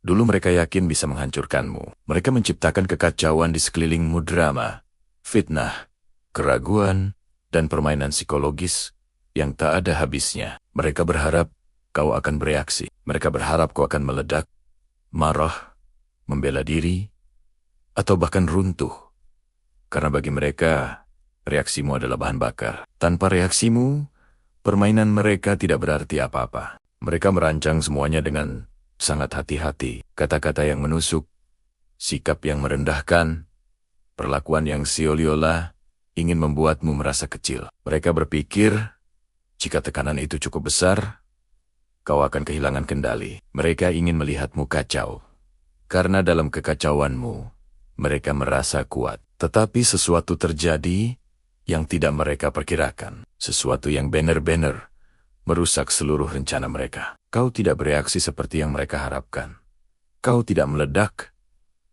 Dulu mereka yakin bisa menghancurkanmu. Mereka menciptakan kekacauan di sekelilingmu, drama, fitnah, keraguan, dan permainan psikologis yang tak ada habisnya. Mereka berharap kau akan bereaksi. Mereka berharap kau akan meledak, marah, membela diri, atau bahkan runtuh. Karena bagi mereka, reaksimu adalah bahan bakar. Tanpa reaksimu, permainan mereka tidak berarti apa-apa. Mereka merancang semuanya dengan sangat hati-hati. Kata-kata yang menusuk, sikap yang merendahkan, perlakuan yang siola-ola ingin membuatmu merasa kecil. Mereka berpikir, jika tekanan itu cukup besar, kau akan kehilangan kendali. Mereka ingin melihatmu kacau. Karena dalam kekacauanmu, mereka merasa kuat. Tetapi sesuatu terjadi yang tidak mereka perkirakan. Sesuatu yang benar-benar merusak seluruh rencana mereka. Kau tidak bereaksi seperti yang mereka harapkan. Kau tidak meledak.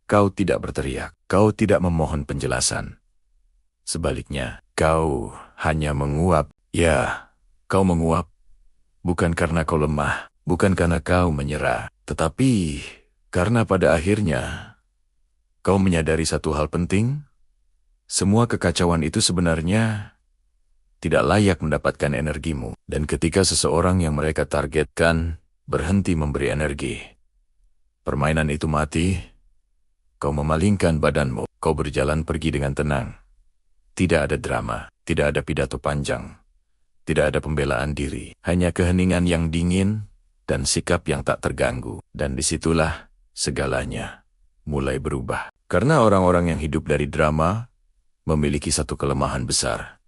Kau tidak berteriak. Kau tidak memohon penjelasan. Sebaliknya, kau hanya menguap. Ya, kau menguap. Bukan karena kau lemah. Bukan karena kau menyerah. Tetapi karena pada akhirnya, kau menyadari satu hal penting. Semua kekacauan itu sebenarnya tidak layak mendapatkan energimu. Dan ketika seseorang yang mereka targetkan berhenti memberi energi, permainan itu mati, kau memalingkan badanmu, kau berjalan pergi dengan tenang. Tidak ada drama, tidak ada pidato panjang, tidak ada pembelaan diri, hanya keheningan yang dingin dan sikap yang tak terganggu. Dan disitulah segalanya mulai berubah. Karena orang-orang yang hidup dari drama memiliki satu kelemahan besar.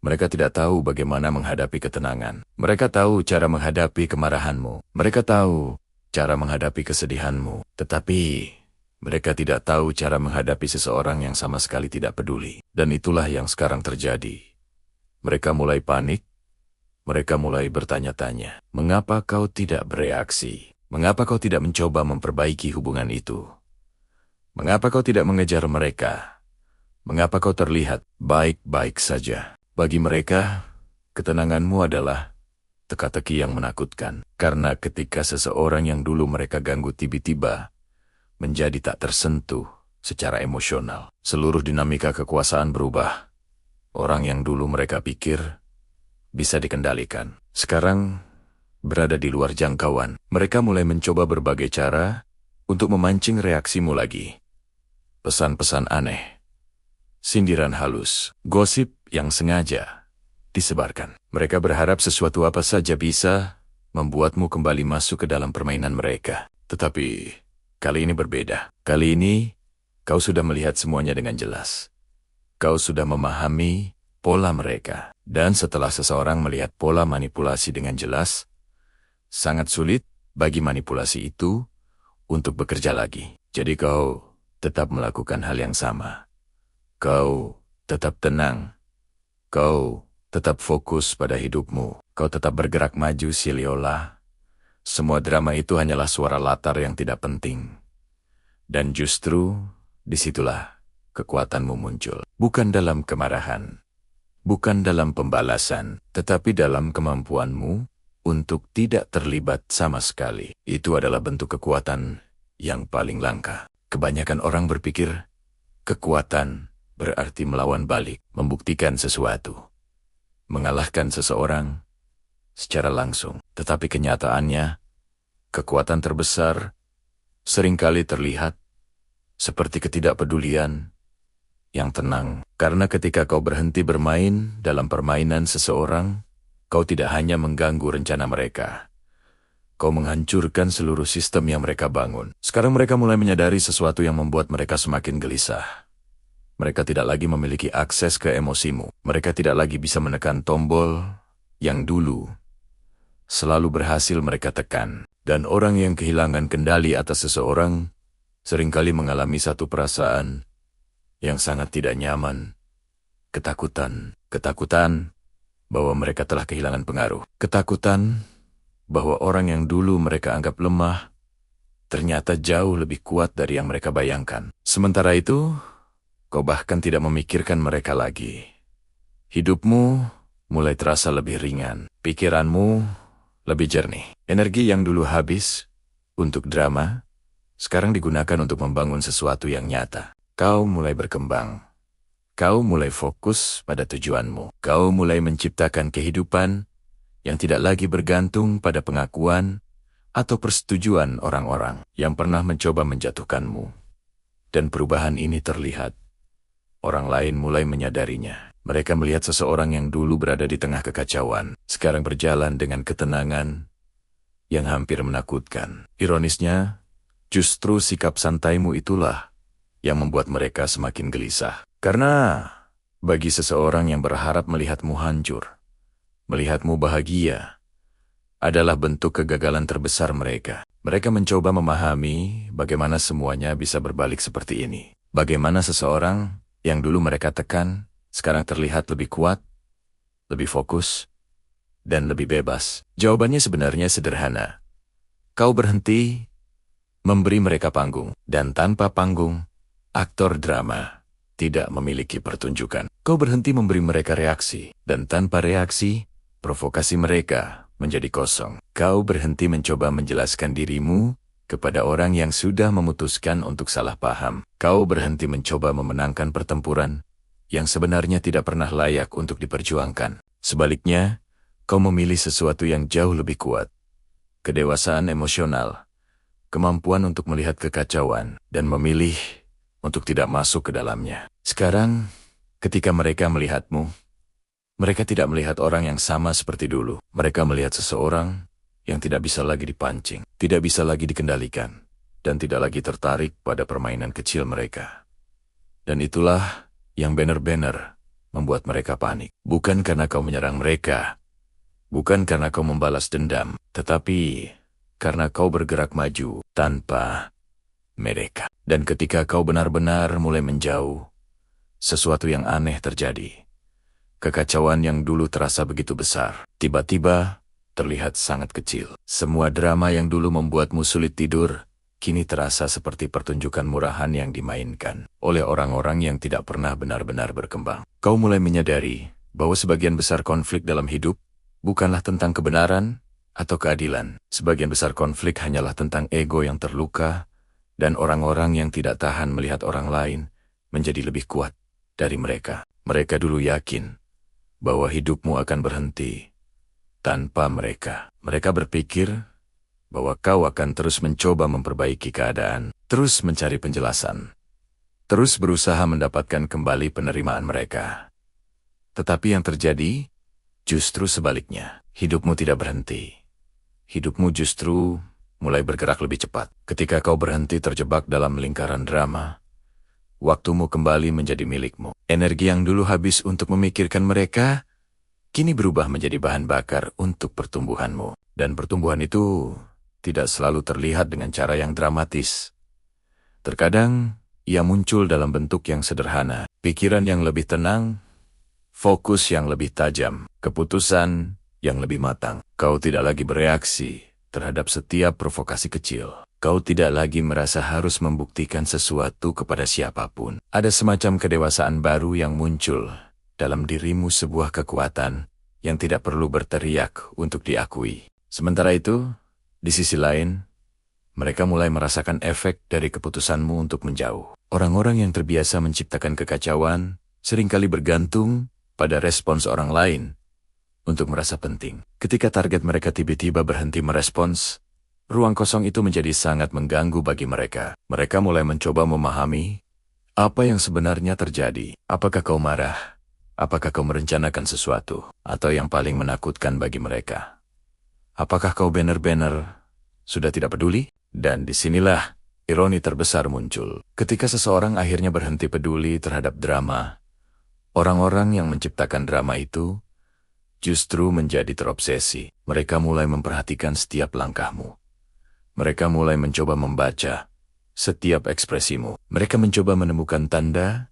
Mereka tidak tahu bagaimana menghadapi ketenangan. Mereka tahu cara menghadapi kemarahanmu. Mereka tahu cara menghadapi kesedihanmu. Tetapi mereka tidak tahu cara menghadapi seseorang yang sama sekali tidak peduli. Dan itulah yang sekarang terjadi. Mereka mulai panik. Mereka mulai bertanya-tanya. Mengapa kau tidak bereaksi? Mengapa kau tidak mencoba memperbaiki hubungan itu? Mengapa kau tidak mengejar mereka? Mengapa kau terlihat baik-baik saja? Bagi mereka, ketenanganmu adalah teka-teki yang menakutkan. Karena ketika seseorang yang dulu mereka ganggu tiba-tiba menjadi tak tersentuh secara emosional, seluruh dinamika kekuasaan berubah. Orang yang dulu mereka pikir bisa dikendalikan, sekarang berada di luar jangkauan. Mereka mulai mencoba berbagai cara untuk memancing reaksimu lagi. Pesan-pesan aneh, sindiran halus, gosip yang sengaja disebarkan. Mereka berharap sesuatu apa saja bisa membuatmu kembali masuk ke dalam permainan mereka. Tetapi kali ini berbeda. Kali ini kau sudah melihat semuanya dengan jelas. Kau sudah memahami pola mereka. Dan setelah seseorang melihat pola manipulasi dengan jelas, sangat sulit bagi manipulasi itu untuk bekerja lagi. Jadi kau tetap melakukan hal yang sama. Kau tetap tenang. Kau tetap fokus pada hidupmu. Kau tetap bergerak maju siliola. Semua drama itu hanyalah suara latar yang tidak penting. Dan justru disitulah kekuatanmu muncul. Bukan dalam kemarahan. Bukan dalam pembalasan. Tetapi dalam kemampuanmu untuk tidak terlibat sama sekali. Itu adalah bentuk kekuatan yang paling langka. Kebanyakan orang berpikir kekuatan berarti melawan balik, membuktikan sesuatu, mengalahkan seseorang secara langsung. Tetapi kenyataannya, kekuatan terbesar seringkali terlihat seperti ketidakpedulian yang tenang. Karena ketika kau berhenti bermain dalam permainan seseorang, kau tidak hanya mengganggu rencana mereka. Kau menghancurkan seluruh sistem yang mereka bangun. Sekarang mereka mulai menyadari sesuatu yang membuat mereka semakin gelisah. Mereka tidak lagi memiliki akses ke emosimu. Mereka tidak lagi bisa menekan tombol yang dulu selalu berhasil mereka tekan. Dan orang yang kehilangan kendali atas seseorang seringkali mengalami satu perasaan yang sangat tidak nyaman. Ketakutan. Ketakutan bahwa mereka telah kehilangan pengaruh. Ketakutan bahwa orang yang dulu mereka anggap lemah ternyata jauh lebih kuat dari yang mereka bayangkan. Sementara itu, kau bahkan tidak memikirkan mereka lagi. Hidupmu mulai terasa lebih ringan. Pikiranmu lebih jernih. Energi yang dulu habis untuk drama sekarang digunakan untuk membangun sesuatu yang nyata. Kau mulai berkembang. Kau mulai fokus pada tujuanmu. Kau mulai menciptakan kehidupan yang tidak lagi bergantung pada pengakuan atau persetujuan orang-orang yang pernah mencoba menjatuhkanmu. Dan perubahan ini terlihat. Orang lain mulai menyadarinya. Mereka melihat seseorang yang dulu berada di tengah kekacauan, sekarang berjalan dengan ketenangan yang hampir menakutkan. Ironisnya, justru sikap santaimu itulah yang membuat mereka semakin gelisah. Karena bagi seseorang yang berharap melihatmu hancur, melihatmu bahagia, adalah bentuk kegagalan terbesar mereka. Mereka mencoba memahami bagaimana semuanya bisa berbalik seperti ini. Bagaimana seseorang yang dulu mereka tekan, sekarang terlihat lebih kuat, lebih fokus, dan lebih bebas. Jawabannya sebenarnya sederhana. Kau berhenti memberi mereka panggung, dan tanpa panggung, aktor drama tidak memiliki pertunjukan. Kau berhenti memberi mereka reaksi, dan tanpa reaksi, provokasi mereka menjadi kosong. Kau berhenti mencoba menjelaskan dirimu kepada orang yang sudah memutuskan untuk salah paham. Kau berhenti mencoba memenangkan pertempuran yang sebenarnya tidak pernah layak untuk diperjuangkan. Sebaliknya, kau memilih sesuatu yang jauh lebih kuat. Kedewasaan emosional, kemampuan untuk melihat kekacauan, dan memilih untuk tidak masuk ke dalamnya. Sekarang, ketika mereka melihatmu, mereka tidak melihat orang yang sama seperti dulu. Mereka melihat seseorang yang tidak bisa lagi dipancing, tidak bisa lagi dikendalikan, dan tidak lagi tertarik pada permainan kecil mereka. Dan itulah yang benar-benar membuat mereka panik. Bukan karena kau menyerang mereka, bukan karena kau membalas dendam, tetapi karena kau bergerak maju tanpa mereka. Dan ketika kau benar-benar mulai menjauh, sesuatu yang aneh terjadi. Kekacauan yang dulu terasa begitu besar, tiba-tiba terlihat sangat kecil. Semua drama yang dulu membuatmu sulit tidur, kini terasa seperti pertunjukan murahan yang dimainkan oleh orang-orang yang tidak pernah benar-benar berkembang. Kau mulai menyadari bahwa sebagian besar konflik dalam hidup bukanlah tentang kebenaran atau keadilan. Sebagian besar konflik hanyalah tentang ego yang terluka dan orang-orang yang tidak tahan melihat orang lain menjadi lebih kuat dari mereka. Mereka dulu yakin bahwa hidupmu akan berhenti tanpa mereka. Mereka berpikir bahwa kau akan terus mencoba memperbaiki keadaan, terus mencari penjelasan, terus berusaha mendapatkan kembali penerimaan mereka. Tetapi yang terjadi justru sebaliknya. Hidupmu tidak berhenti. Hidupmu justru mulai bergerak lebih cepat. Ketika kau berhenti terjebak dalam lingkaran drama, waktumu kembali menjadi milikmu. Energi yang dulu habis untuk memikirkan mereka, kini berubah menjadi bahan bakar untuk pertumbuhanmu. Dan pertumbuhan itu tidak selalu terlihat dengan cara yang dramatis. Terkadang, ia muncul dalam bentuk yang sederhana. Pikiran yang lebih tenang, fokus yang lebih tajam, keputusan yang lebih matang. Kau tidak lagi bereaksi terhadap setiap provokasi kecil. Kau tidak lagi merasa harus membuktikan sesuatu kepada siapapun. Ada semacam kedewasaan baru yang muncul dalam dirimu, sebuah kekuatan yang tidak perlu berteriak untuk diakui. Sementara itu, di sisi lain, mereka mulai merasakan efek dari keputusanmu untuk menjauh. Orang-orang yang terbiasa menciptakan kekacauan seringkali bergantung pada respons orang lain untuk merasa penting. Ketika target mereka tiba-tiba berhenti merespons, ruang kosong itu menjadi sangat mengganggu bagi mereka. Mereka mulai mencoba memahami apa yang sebenarnya terjadi. Apakah kau marah? Apakah kau merencanakan sesuatu? Atau yang paling menakutkan bagi mereka, apakah kau benar-benar sudah tidak peduli? Dan disinilah ironi terbesar muncul. Ketika seseorang akhirnya berhenti peduli terhadap drama, orang-orang yang menciptakan drama itu justru menjadi terobsesi. Mereka mulai memperhatikan setiap langkahmu. Mereka mulai mencoba membaca setiap ekspresimu. Mereka mencoba menemukan tanda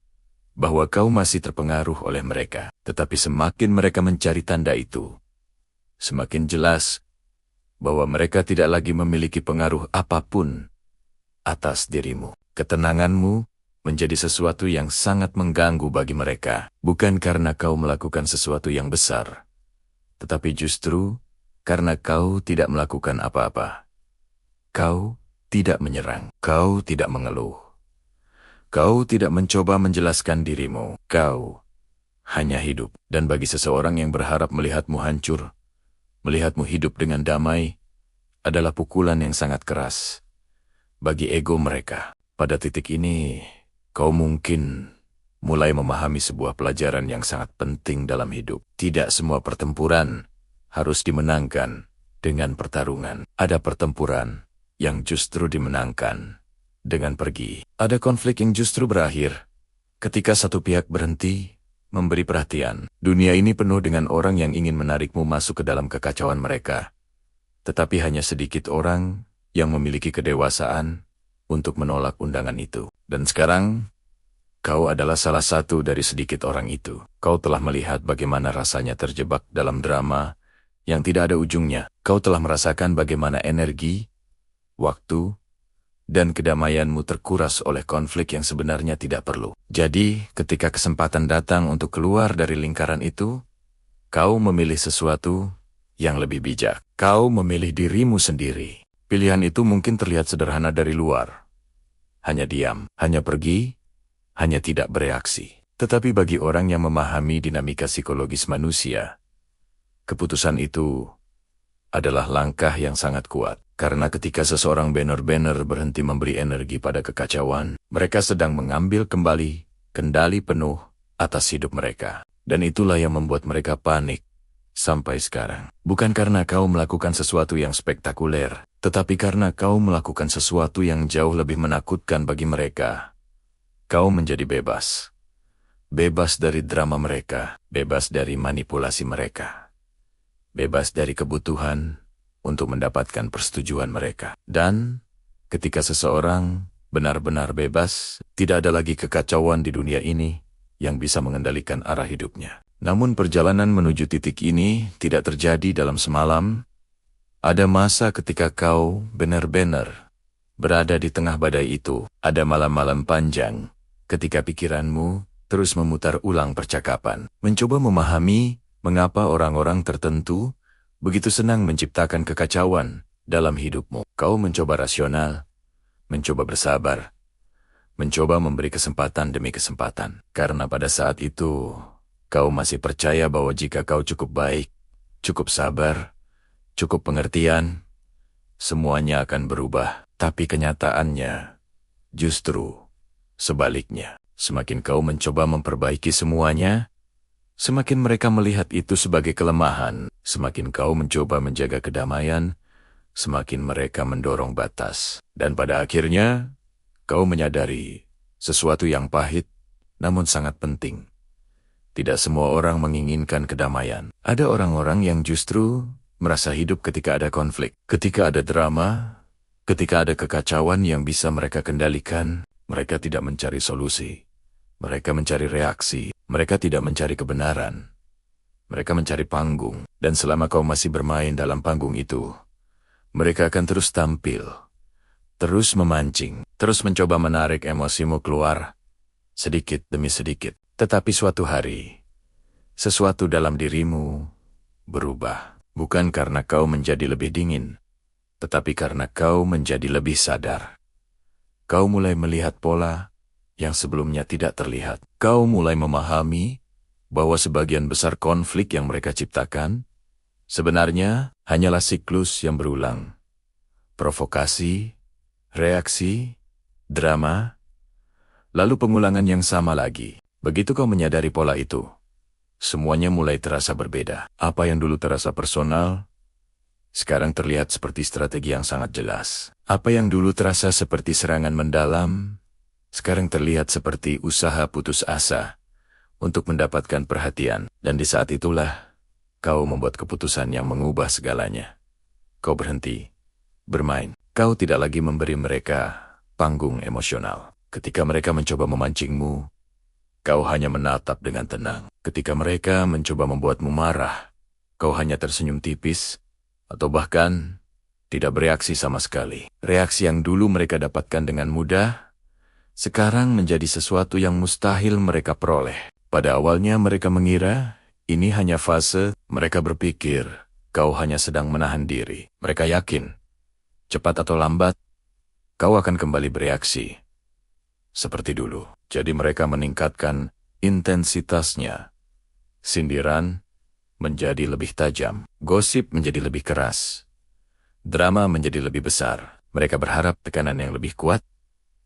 bahwa kau masih terpengaruh oleh mereka. Tetapi semakin mereka mencari tanda itu, semakin jelas bahwa mereka tidak lagi memiliki pengaruh apapun atas dirimu. Ketenanganmu menjadi sesuatu yang sangat mengganggu bagi mereka. Bukan karena kau melakukan sesuatu yang besar, tetapi justru karena kau tidak melakukan apa-apa. Kau tidak menyerang. Kau tidak mengeluh. Kau tidak mencoba menjelaskan dirimu. Kau hanya hidup. Dan bagi seseorang yang berharap melihatmu hancur, melihatmu hidup dengan damai, adalah pukulan yang sangat keras. Bagi ego mereka, pada titik ini, kau mungkin mulai memahami sebuah pelajaran yang sangat penting dalam hidup. Tidak semua pertempuran harus dimenangkan dengan pertarungan. Ada pertempuran yang justru dimenangkan dengan pergi. Ada konflik yang justru berakhir ketika satu pihak berhenti memberi perhatian. Dunia ini penuh dengan orang yang ingin menarikmu masuk ke dalam kekacauan mereka. Tetapi hanya sedikit orang yang memiliki kedewasaan untuk menolak undangan itu. Dan sekarang, kau adalah salah satu dari sedikit orang itu. Kau telah melihat bagaimana rasanya terjebak dalam drama yang tidak ada ujungnya. Kau telah merasakan bagaimana energi, waktu, dan kedamaianmu terkuras oleh konflik yang sebenarnya tidak perlu. Jadi, ketika kesempatan datang untuk keluar dari lingkaran itu, kau memilih sesuatu yang lebih bijak. Kau memilih dirimu sendiri. Pilihan itu mungkin terlihat sederhana dari luar. Hanya diam, hanya pergi, hanya tidak bereaksi. Tetapi bagi orang yang memahami dinamika psikologis manusia, keputusan itu adalah langkah yang sangat kuat. Karena ketika seseorang benar-benar berhenti memberi energi pada kekacauan, mereka sedang mengambil kembali kendali penuh atas hidup mereka. Dan itulah yang membuat mereka panik sampai sekarang. Bukan karena kau melakukan sesuatu yang spektakuler, tetapi karena kau melakukan sesuatu yang jauh lebih menakutkan bagi mereka. Kau menjadi bebas. Bebas dari drama mereka, bebas dari manipulasi mereka. Bebas dari kebutuhan untuk mendapatkan persetujuan mereka. Dan ketika seseorang benar-benar bebas, tidak ada lagi kekacauan di dunia ini yang bisa mengendalikan arah hidupnya. Namun perjalanan menuju titik ini tidak terjadi dalam semalam. Ada masa ketika kau benar-benar berada di tengah badai itu. Ada malam-malam panjang ketika pikiranmu terus memutar ulang percakapan, mencoba memahami mengapa orang-orang tertentu begitu senang menciptakan kekacauan dalam hidupmu. Kau mencoba rasional, mencoba bersabar, mencoba memberi kesempatan demi kesempatan. Karena pada saat itu, kau masih percaya bahwa jika kau cukup baik, cukup sabar, cukup pengertian, semuanya akan berubah. Tapi kenyataannya justru sebaliknya. Semakin kau mencoba memperbaiki semuanya, semakin mereka melihat itu sebagai kelemahan. Semakin kau mencoba menjaga kedamaian, semakin mereka mendorong batas. Dan pada akhirnya, kau menyadari sesuatu yang pahit, namun sangat penting. Tidak semua orang menginginkan kedamaian. Ada orang-orang yang justru merasa hidup ketika ada konflik, ketika ada drama, ketika ada kekacauan yang bisa mereka kendalikan. Mereka tidak mencari solusi. Mereka mencari reaksi. Mereka tidak mencari kebenaran. Mereka mencari panggung. Dan selama kau masih bermain dalam panggung itu, mereka akan terus tampil, terus memancing, terus mencoba menarik emosimu keluar, sedikit demi sedikit. Tetapi suatu hari, sesuatu dalam dirimu berubah. Bukan karena kau menjadi lebih dingin, tetapi karena kau menjadi lebih sadar. Kau mulai melihat pola yang sebelumnya tidak terlihat. Kau mulai memahami bahwa sebagian besar konflik yang mereka ciptakan sebenarnya hanyalah siklus yang berulang. Provokasi, reaksi, drama, lalu pengulangan yang sama lagi. Begitu kau menyadari pola itu, semuanya mulai terasa berbeda. Apa yang dulu terasa personal, sekarang terlihat seperti strategi yang sangat jelas. Apa yang dulu terasa seperti serangan mendalam, sekarang terlihat seperti usaha putus asa untuk mendapatkan perhatian. Dan di saat itulah, kau membuat keputusan yang mengubah segalanya. Kau berhenti bermain. Kau tidak lagi memberi mereka panggung emosional. Ketika mereka mencoba memancingmu, kau hanya menatap dengan tenang. Ketika mereka mencoba membuatmu marah, kau hanya tersenyum tipis, atau bahkan tidak bereaksi sama sekali. Reaksi yang dulu mereka dapatkan dengan mudah, sekarang menjadi sesuatu yang mustahil mereka peroleh. Pada awalnya mereka mengira ini hanya fase. Mereka berpikir kau hanya sedang menahan diri. Mereka yakin, cepat atau lambat, kau akan kembali bereaksi seperti dulu. Jadi mereka meningkatkan intensitasnya. Sindiran menjadi lebih tajam, gosip menjadi lebih keras, drama menjadi lebih besar. Mereka berharap tekanan yang lebih kuat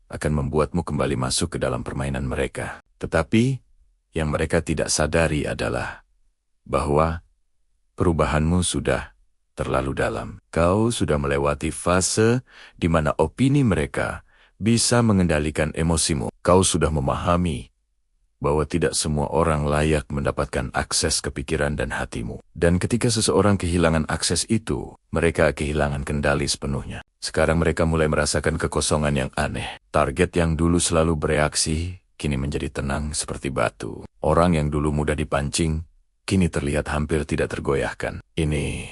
akan membuatmu kembali masuk ke dalam permainan mereka. Tetapi, yang mereka tidak sadari adalah bahwa perubahanmu sudah terlalu dalam. Kau sudah melewati fase di mana opini mereka bisa mengendalikan emosimu. Kau sudah memahami bahwa tidak semua orang layak mendapatkan akses ke pikiran dan hatimu. Dan ketika seseorang kehilangan akses itu, mereka kehilangan kendali sepenuhnya. Sekarang mereka mulai merasakan kekosongan yang aneh. Target yang dulu selalu bereaksi, kini menjadi tenang seperti batu. Orang yang dulu mudah dipancing, kini terlihat hampir tidak tergoyahkan. Ini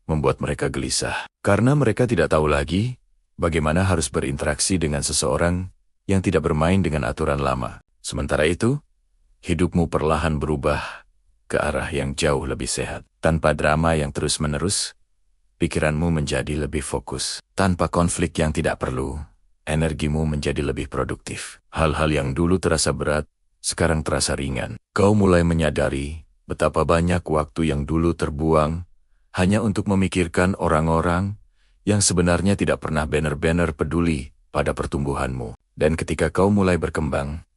membuat mereka gelisah, karena mereka tidak tahu lagi bagaimana harus berinteraksi dengan seseorang yang tidak bermain dengan aturan lama. Sementara itu, hidupmu perlahan berubah ke arah yang jauh lebih sehat. Tanpa drama yang terus-menerus, pikiranmu menjadi lebih fokus. Tanpa konflik yang tidak perlu, energimu menjadi lebih produktif. Hal-hal yang dulu terasa berat, sekarang terasa ringan. Kau mulai menyadari betapa banyak waktu yang dulu terbuang hanya untuk memikirkan orang-orang yang sebenarnya tidak pernah benar-benar peduli pada pertumbuhanmu. Dan ketika kau mulai berkembang,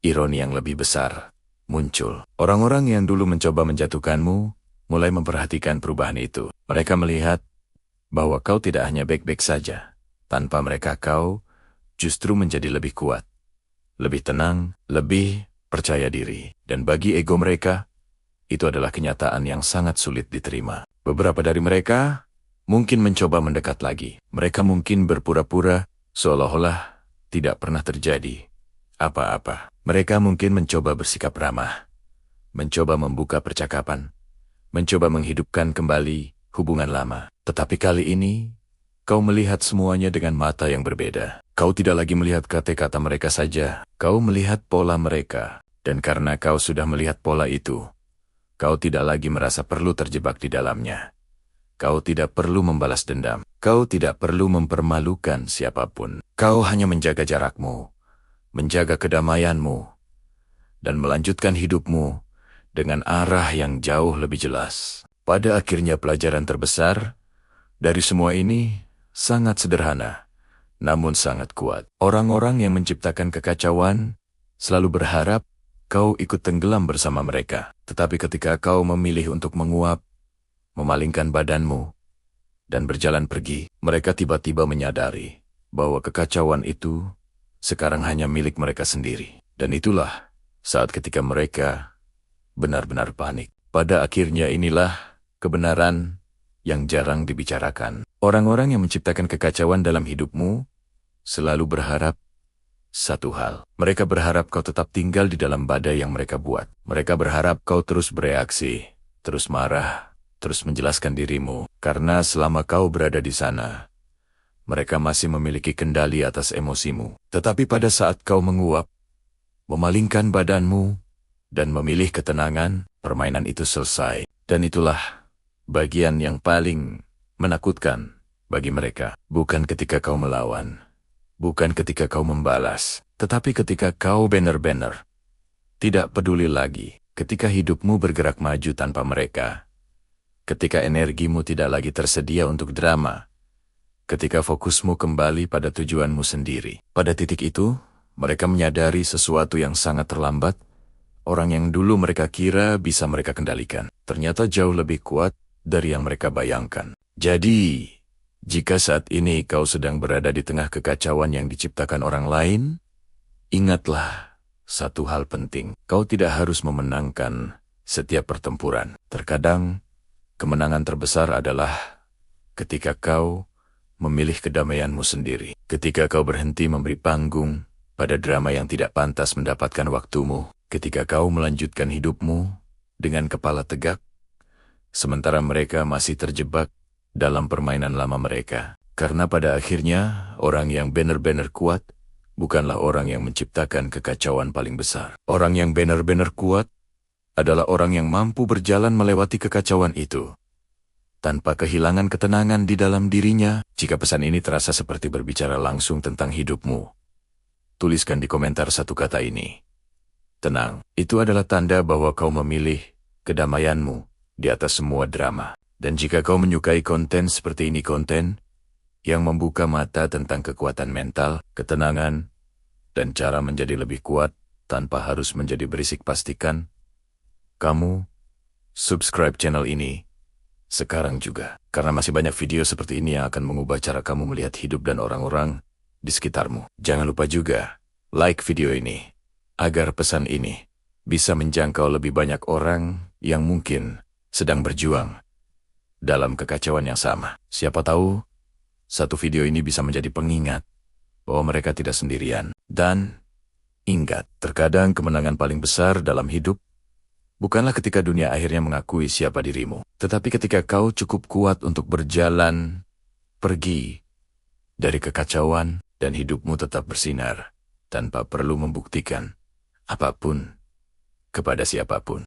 ironi yang lebih besar muncul. Orang-orang yang dulu mencoba menjatuhkanmu mulai memperhatikan perubahan itu. Mereka melihat bahwa kau tidak hanya baik-baik saja. Tanpa mereka kau justru menjadi lebih kuat, lebih tenang, lebih percaya diri. Dan bagi ego mereka, itu adalah kenyataan yang sangat sulit diterima. Beberapa dari mereka mungkin mencoba mendekat lagi. Mereka mungkin berpura-pura seolah-olah tidak pernah terjadi apa-apa. Mereka mungkin mencoba bersikap ramah, mencoba membuka percakapan, mencoba menghidupkan kembali hubungan lama. Tetapi kali ini, kau melihat semuanya dengan mata yang berbeda. Kau tidak lagi melihat kata-kata mereka saja, kau melihat pola mereka. Dan karena kau sudah melihat pola itu, kau tidak lagi merasa perlu terjebak di dalamnya. Kau tidak perlu membalas dendam. Kau tidak perlu mempermalukan siapapun. Kau hanya menjaga jarakmu, menjaga kedamaianmu, dan melanjutkan hidupmu dengan arah yang jauh lebih jelas. Pada akhirnya pelajaran terbesar dari semua ini sangat sederhana, namun sangat kuat. Orang-orang yang menciptakan kekacauan selalu berharap kau ikut tenggelam bersama mereka. Tetapi ketika kau memilih untuk menguap, memalingkan badanmu, dan berjalan pergi, mereka tiba-tiba menyadari bahwa kekacauan itu sekarang hanya milik mereka sendiri. Dan itulah saat ketika mereka benar-benar panik. Pada akhirnya inilah kebenaran yang jarang dibicarakan. Orang-orang yang menciptakan kekacauan dalam hidupmu selalu berharap satu hal. Mereka berharap kau tetap tinggal di dalam badai yang mereka buat. Mereka berharap kau terus bereaksi, terus marah, terus menjelaskan dirimu. Karena selama kau berada di sana, mereka masih memiliki kendali atas emosimu. Tetapi pada saat kau menguap, memalingkan badanmu, dan memilih ketenangan, permainan itu selesai. Dan itulah bagian yang paling menakutkan bagi mereka. Bukan ketika kau melawan, bukan ketika kau membalas, tetapi ketika kau benar-benar tidak peduli lagi. Ketika hidupmu bergerak maju tanpa mereka. Ketika energimu tidak lagi tersedia untuk drama. Ketika fokusmu kembali pada tujuanmu sendiri. Pada titik itu, mereka menyadari sesuatu yang sangat terlambat. Orang yang dulu mereka kira bisa mereka kendalikan, ternyata jauh lebih kuat dari yang mereka bayangkan. Jadi, jika saat ini kau sedang berada di tengah kekacauan yang diciptakan orang lain, ingatlah satu hal penting. Kau tidak harus memenangkan setiap pertempuran. Terkadang, kemenangan terbesar adalah ketika kau memilih kedamaianmu sendiri. Ketika kau berhenti memberi panggung pada drama yang tidak pantas mendapatkan waktumu. Ketika kau melanjutkan hidupmu dengan kepala tegak, sementara mereka masih terjebak dalam permainan lama mereka. Karena pada akhirnya, orang yang benar-benar kuat bukanlah orang yang menciptakan kekacauan paling besar. Orang yang benar-benar kuat adalah orang yang mampu berjalan melewati kekacauan itu tanpa kehilangan ketenangan di dalam dirinya. Jika pesan ini terasa seperti berbicara langsung tentang hidupmu, tuliskan di komentar satu kata ini. Tenang, itu adalah tanda bahwa kau memilih kedamaianmu di atas semua drama. Dan jika kau menyukai konten seperti ini, konten yang membuka mata tentang kekuatan mental, ketenangan, dan cara menjadi lebih kuat tanpa harus menjadi berisik, pastikan kamu subscribe channel ini sekarang juga. Karena masih banyak video seperti ini yang akan mengubah cara kamu melihat hidup dan orang-orang di sekitarmu. Jangan lupa juga like video ini, agar pesan ini bisa menjangkau lebih banyak orang yang mungkin sedang berjuang dalam kekacauan yang sama. Siapa tahu, satu video ini bisa menjadi pengingat bahwa mereka tidak sendirian. Dan ingat, terkadang kemenangan paling besar dalam hidup bukanlah ketika dunia akhirnya mengakui siapa dirimu, tetapi ketika kau cukup kuat untuk berjalan pergi dari kekacauan dan hidupmu tetap bersinar tanpa perlu membuktikan apapun kepada siapapun.